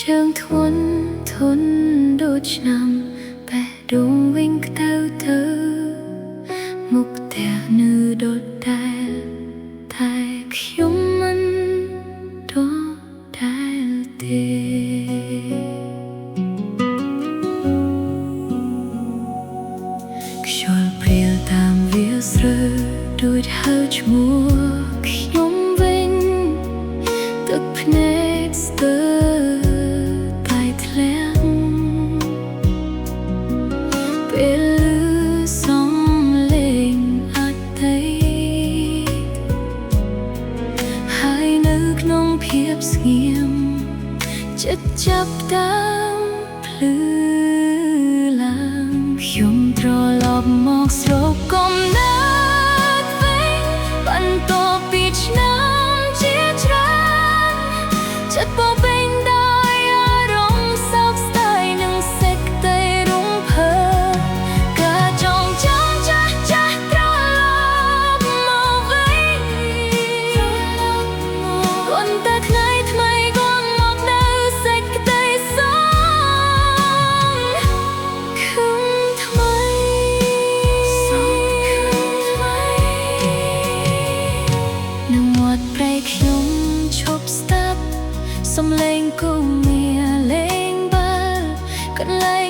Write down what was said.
យើងធន់ដូចឆ្នាំបែរដងវិញទៅមុខផ្ទះនៅដដែលតែខ្ញុំមិនដដែលទេខ្យល់ព្រាលតាមវាស្រើដូចហៅឈ្មោះខ្ញុំវិញទឹកភ្នែកស្ទើរបែកធ្លាក់ពេលសំលេងអតីតហើយនៅក្នុងភាពស្ងៀមចិត្តចាប់តាមភ្លឺឡើងខ្ញុំត្រឡប់មកស្រុកកំណើតវិញបន្ទាប់ពីឆ្នាំជាច្រើនចិត្តពោពេញដោយអារម្មណ៍សោកស្ដាយនិងសេចក្តីរំភើបការចងចាំចាស់ត្រឡប់មកវិញប៉ុន្តែថ្ងៃថ្មីក៏មកនៅសេចក្តីសោកខឹងថ្មីនៅមាត់ព្រៃខ្ញុំឈប់ស្ដាប់សំឡេងគូមាលេងបាល់កន្លែង